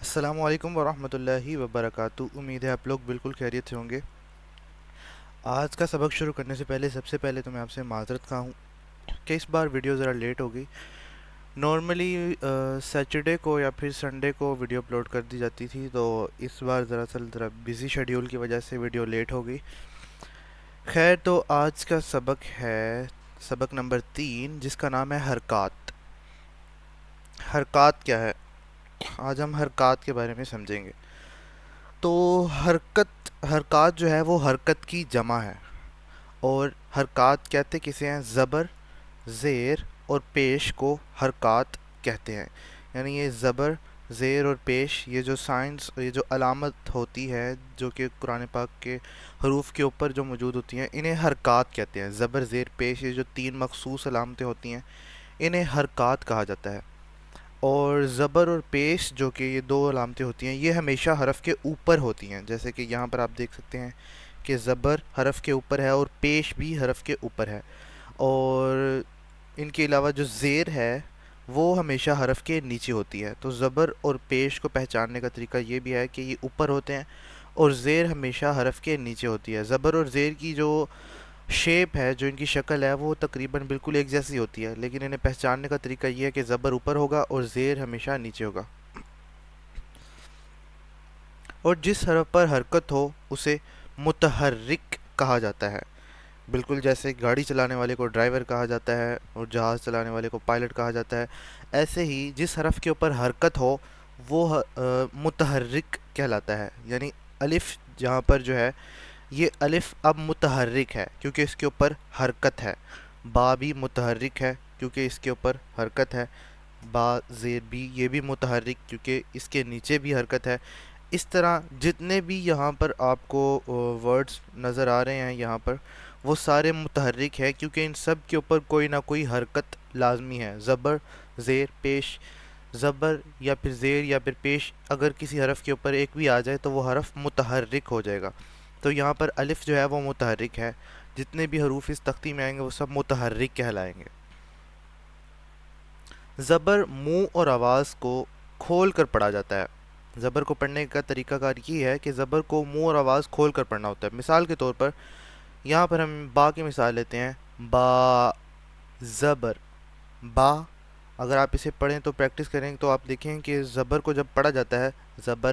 السلام علیکم ورحمۃ اللہ وبرکاتہ۔ امید ہے آپ لوگ بالکل خیریت سے ہوں گے۔ آج کا سبق شروع کرنے سے پہلے سب سے پہلے تو میں آپ سے معذرت خواہ ہوں کہ اس بار ویڈیو ذرا لیٹ ہو گئی۔ نارملی سیٹرڈے کو یا پھر سنڈے کو ویڈیو اپلوڈ کر دی جاتی تھی، تو اس بار ذرا بزی شیڈیول کی وجہ سے ویڈیو لیٹ ہو گئی۔ خیر، تو آج کا سبق ہے سبق نمبر 3، جس کا نام ہے حرکات۔ حرکات کیا ہے؟ آج ہم حرکات کے بارے میں سمجھیں گے۔ تو حرکات جو ہے وہ حرکت کی جمع ہے، اور حرکات کہتے کسے ہیں؟ زبر، زیر اور پیش کو حرکات کہتے ہیں۔ یعنی یہ زبر، زیر اور پیش، یہ جو سائنس، یہ جو علامت ہوتی ہے جو کہ قرآن پاک کے حروف کے اوپر جو موجود ہوتی ہیں، انہیں حرکات کہتے ہیں۔ زبر، زیر، پیش، یہ جو 3 مخصوص علامتیں ہوتی ہیں، انہیں حرکات کہا جاتا ہے۔ اور زبر اور پیش جو کہ یہ 2 علامتیں ہوتی ہیں، یہ ہمیشہ حرف کے اوپر ہوتی ہیں، جیسے کہ یہاں پر آپ دیکھ سکتے ہیں کہ زبر حرف کے اوپر ہے اور پیش بھی حرف کے اوپر ہے۔ اور ان کے علاوہ جو زیر ہے وہ ہمیشہ حرف کے نیچے ہوتی ہے۔ تو زبر اور پیش کو پہچاننے کا طریقہ یہ بھی ہے کہ یہ اوپر ہوتے ہیں اور زیر ہمیشہ حرف کے نیچے ہوتی ہے۔ زبر اور زیر کی جو شیپ ہے، جو ان کی شکل ہے، وہ تقریباً بالکل ایک جیسی ہوتی ہے، لیکن انہیں پہچاننے کا طریقہ یہ ہے کہ زبر اوپر ہوگا اور زیر ہمیشہ نیچے ہوگا۔ اور جس حرف پر حرکت ہو اسے متحرک کہا جاتا ہے، بالکل جیسے گاڑی چلانے والے کو ڈرائیور کہا جاتا ہے اور جہاز چلانے والے کو پائلٹ کہا جاتا ہے، ایسے ہی جس حرف کے اوپر حرکت ہو وہ متحرک کہلاتا ہے۔ یعنی الف جہاں پر جو ہے، یہ الف اب متحرک ہے کیونکہ اس کے اوپر حرکت ہے۔ با بھی متحرک ہے کیونکہ اس کے اوپر حرکت ہے۔ با زیر بھی، یہ بھی متحرک کیونکہ اس کے نیچے بھی حرکت ہے۔ اس طرح جتنے بھی یہاں پر آپ کو ورڈز نظر آ رہے ہیں یہاں پر، وہ سارے متحرک ہے کیونکہ ان سب کے اوپر کوئی نہ کوئی حرکت لازمی ہے۔ زبر، زیر، پیش، زبر یا پھر زیر یا پھر پیش، اگر کسی حرف کے اوپر ایک بھی آ جائے تو وہ حرف متحرک ہو جائے گا۔ تو یہاں پر الف جو ہے وہ متحرک ہے، جتنے بھی حروف اس تختی میں آئیں گے وہ سب متحرک کہلائیں گے۔ زبر منہ اور آواز کو کھول کر پڑھا جاتا ہے۔ زبر کو پڑھنے کا طریقہ کار یہ ہے کہ زبر کو منہ اور آواز کھول کر پڑھنا ہوتا ہے۔ مثال کے طور پر یہاں پر ہم با کی مثال لیتے ہیں۔ با، زبر، با۔ اگر آپ اسے پڑھیں تو پریکٹس کریں تو آپ دیکھیں کہ زبر کو جب پڑھا جاتا ہے، زبر،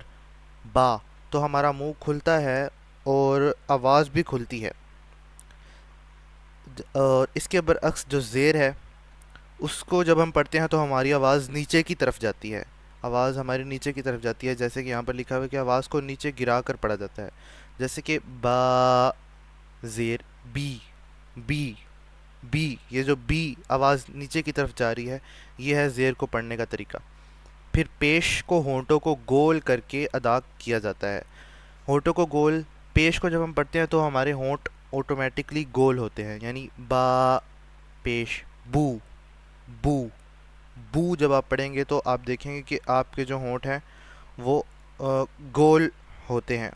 با، تو ہمارا منہ کھلتا ہے اور آواز بھی کھلتی ہے۔ اور اس کے برعکس جو زیر ہے، اس کو جب ہم پڑھتے ہیں تو ہماری آواز نیچے کی طرف جاتی ہے، آواز ہماری نیچے کی طرف جاتی ہے، جیسے کہ یہاں پر لکھا ہوا ہے کہ آواز کو نیچے گرا کر پڑھا جاتا ہے، جیسے کہ با، زیر، بی، بی، بی۔ یہ جو بی آواز نیچے کی طرف جا رہی ہے، یہ ہے زیر کو پڑھنے کا طریقہ۔ پھر پیش کو ہونٹوں کو گول کر کے ادا کیا جاتا ہے۔ ہونٹوں کو گول، پیش کو جب ہم پڑھتے ہیں تو ہمارے ہونٹ آٹومیٹکلی گول ہوتے ہیں، یعنی با، پیش، بو، بو، بو جب آپ پڑھیں گے تو آپ دیکھیں گے کہ آپ کے جو ہونٹ ہیں وہ گول ہوتے ہیں۔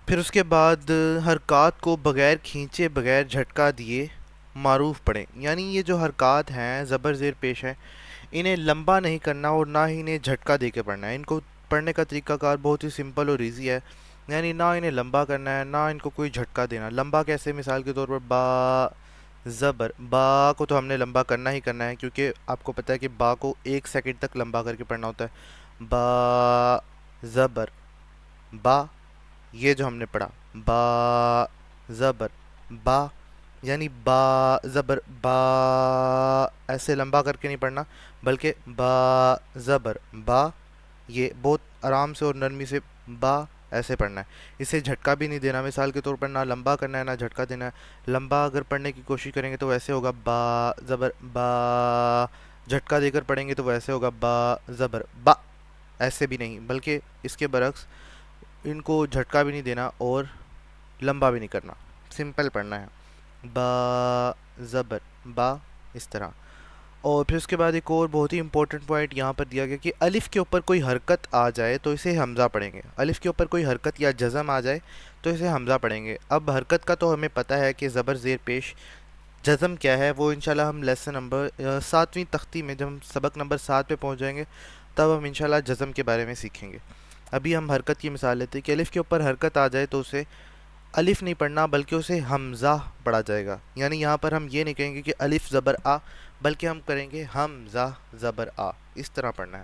پھر اس کے بعد حرکات کو بغیر کھینچے، بغیر جھٹکا دیے معروف پڑھیں۔ یعنی یہ جو حرکات ہیں، زبر، زیر، پیش ہیں، انہیں لمبا نہیں کرنا اور نہ ہی انہیں جھٹکا دے کے پڑھنا ہے۔ ان کو پڑھنے کا طریقہ کار بہت ہی سمپل اور ایزی ہے، یعنی نہ انہیں لمبا کرنا ہے نہ ان کو کوئی جھٹکا دینا۔ لمبا کیسے؟ مثال کے طور پر با، زبر، با کو تو ہم نے لمبا کرنا ہی کرنا ہے کیونکہ آپ کو پتہ ہے کہ با کو 1 سیکنڈ تک لمبا کر کے پڑھنا ہوتا ہے۔ با، زبر، با، یہ جو ہم نے پڑھا، با، زبر، با، یعنی با، زبر، با، ایسے لمبا کر کے نہیں پڑھنا، بلکہ با، زبر، با، یہ بہت آرام سے اور نرمی سے با ایسے پڑھنا ہے۔ اسے جھٹکا بھی نہیں دینا، مثال کے طور پر نہ لمبا کرنا ہے نہ جھٹکا دینا ہے۔ لمبا اگر پڑھنے کی کوشش کریں گے تو ویسے ہوگا با، زبر، با، جھٹکا دے کر پڑھیں گے تو ویسے ہوگا با، زبر، با، ایسے بھی نہیں، بلکہ اس کے برعکس ان کو جھٹکا بھی نہیں دینا اور لمبا بھی نہیں کرنا، سمپل پڑھنا ہے، با، زبر، با، اس طرح۔ اور پھر اس کے بعد ایک اور بہت ہی امپورٹنٹ پوائنٹ یہاں پر دیا گیا کہ الف کے اوپر کوئی حرکت آ جائے تو اسے حمزہ پڑھیں گے۔ الف کے اوپر کوئی حرکت یا جزم آ جائے تو اسے حمزہ پڑھیں گے۔ اب حرکت کا تو ہمیں پتہ ہے کہ زبر، زیر، پیش جزم کیا ہے وہ انشاءاللہ ہم لیسن نمبر 7ویں تختی میں جب ہم سبق نمبر 7 پہ پہنچ جائیں گے تب ہم انشاءاللہ جزم کے بارے میں سیکھیں گے. ابھی ہم حرکت کی مثال لیتے ہیں کہ الف کے اوپر حرکت آ جائے تو اسے الف نہیں پڑھنا بلکہ اسے حمزہ پڑھا جائے گا. یعنی یہاں پر ہم یہ نہیں کہیں گے کہ الف زبر آ، بلکہ ہم کریں گے حمزہ زبر آ، اس طرح پڑھنا ہے.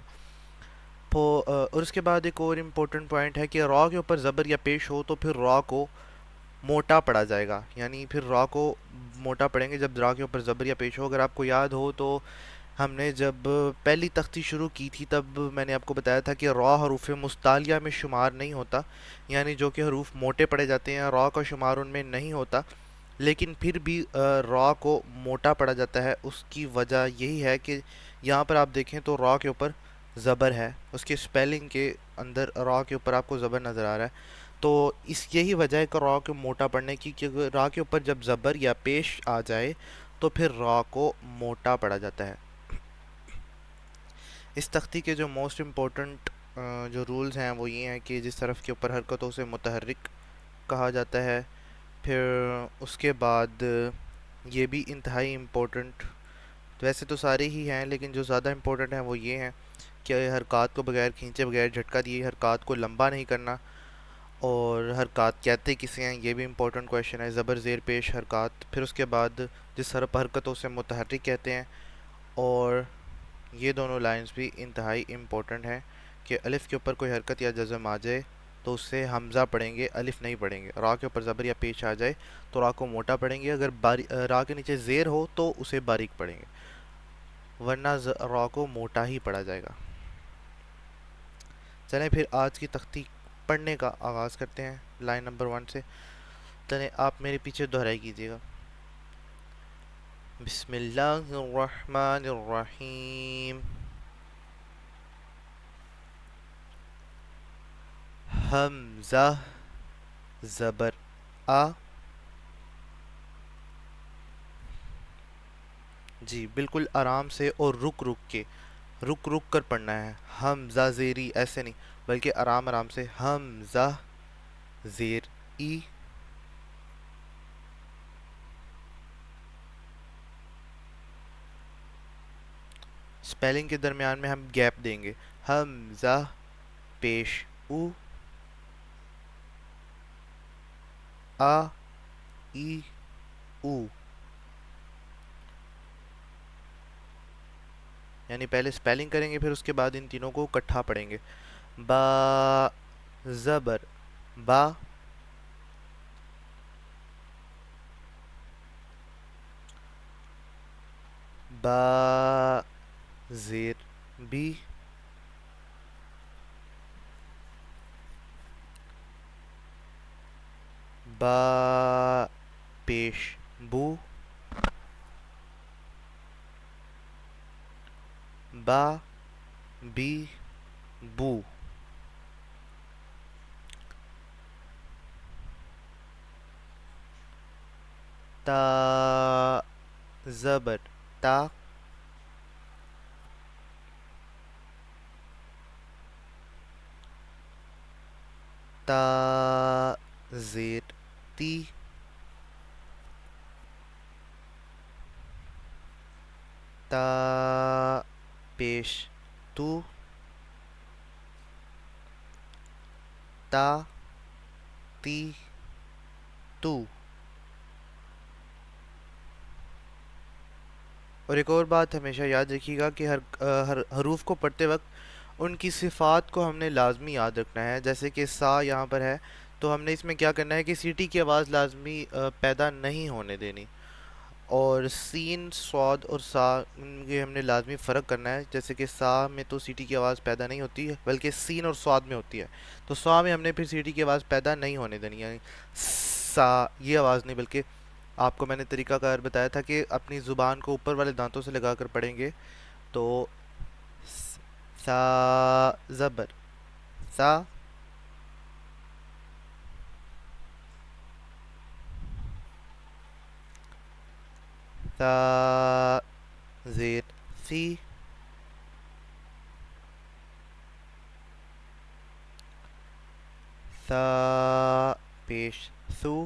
اور اس کے بعد ایک اور امپورٹنٹ پوائنٹ ہے کہ را کے اوپر زبر یا پیش ہو تو پھر را کو موٹا پڑھا جائے گا. یعنی پھر را کو موٹا پڑھیں گے جب را کے اوپر زبر یا پیش ہو. اگر آپ کو یاد ہو تو ہم نے جب پہلی تختی شروع کی تھی تب میں نے آپ کو بتایا تھا کہ را حروف مستعلیہ میں شمار نہیں ہوتا، یعنی جو کہ حروف موٹے پڑھے جاتے ہیں را کا شمار ان میں نہیں ہوتا، لیکن پھر بھی را کو موٹا پڑھا جاتا ہے. اس کی وجہ یہی ہے کہ یہاں پر آپ دیکھیں تو را کے اوپر زبر ہے، اس کے سپیلنگ کے اندر را کے اوپر آپ کو زبر نظر آ رہا ہے. تو اس یہی وجہ ہے کہ را کو موٹا پڑھنے کی کہ را کے اوپر جب زبر یا پیش آ جائے تو پھر را کو موٹا پڑھا جاتا ہے. اس تختی کے جو موسٹ امپورٹنٹ جو رولز ہیں وہ یہ ہیں کہ جس حرف کے اوپر حرکت ہو اسے متحرک کہا جاتا ہے. پھر اس کے بعد یہ بھی انتہائی امپورٹنٹ، ویسے تو سارے ہی ہیں لیکن جو زیادہ امپورٹنٹ ہیں وہ یہ ہیں کہ حرکات کو بغیر کھینچے بغیر جھٹکا دیے حرکات کو لمبا نہیں کرنا. اور حرکات کہتے کسے ہیں یہ بھی امپورٹنٹ کویشچن ہے. زبر زیر پیش حرکات، پھر اس کے بعد جس حرف حرکت ہو اسے متحرک کہتے ہیں. اور یہ دونوں لائنز بھی انتہائی امپورٹنٹ ہیں کہ الف کے اوپر کوئی حرکت یا جزم آ جائے تو اس سے حمزہ پڑھیں گے، الف نہیں پڑھیں گے. را کے اوپر زبر یا پیش آ جائے تو را کو موٹا پڑھیں گے، اگر را کے نیچے زیر ہو تو اسے باریک پڑھیں گے، ورنہ را کو موٹا ہی پڑھا جائے گا. چلیں پھر آج کی تختی پڑھنے کا آغاز کرتے ہیں لائن نمبر 1 سے. چلیں آپ میرے پیچھے دہرائی کیجیے گا. بسم اللہ الرحمن الرحیم. حمزہ زبر آ. جی بالکل آرام سے اور رک رک کر پڑھنا ہے. حمزہ زیری ایسے نہیں بلکہ آرام آرام سے. حمزہ زیر ای. سپیلنگ کے درمیان میں ہم گیپ دیں گے. حمزہ پیش او. آ ای او. یعنی پہلے سپیلنگ کریں گے پھر اس کے بعد ان تینوں کو اکٹھا پڑھیں گے. با زبر با. با زیر بی. با پیش بو. با بی بو. تا زبر تا. تا زیر تی. تا پیش تو. تا تی تو. اور ایک اور بات ہمیشہ یاد رکھیے گا کہ ہر حروف کو پڑھتے وقت ان کی صفات کو ہم نے لازمی یاد رکھنا ہے. جیسے کہ سا یہاں پر ہے تو ہم نے اس میں کیا کرنا ہے کہ سیٹی کی آواز لازمی پیدا نہیں ہونے دینی. اور سین صاد اور سا ان کے ہم نے لازمی فرق کرنا ہے. جیسے کہ سا میں تو سیٹی کی آواز پیدا نہیں ہوتی ہے بلکہ سین اور صاد میں ہوتی ہے. تو سا میں ہم نے پھر سیٹی کی آواز پیدا نہیں ہونے دینی، یعنی سا یہ آواز نہیں، بلکہ آپ کو میں نے طریقہ کار بتایا تھا کہ اپنی زبان کو اوپر والے دانتوں سے لگا کر پڑھیں گے تو سا زبر سا. سا زیر سی. سا پیش سو.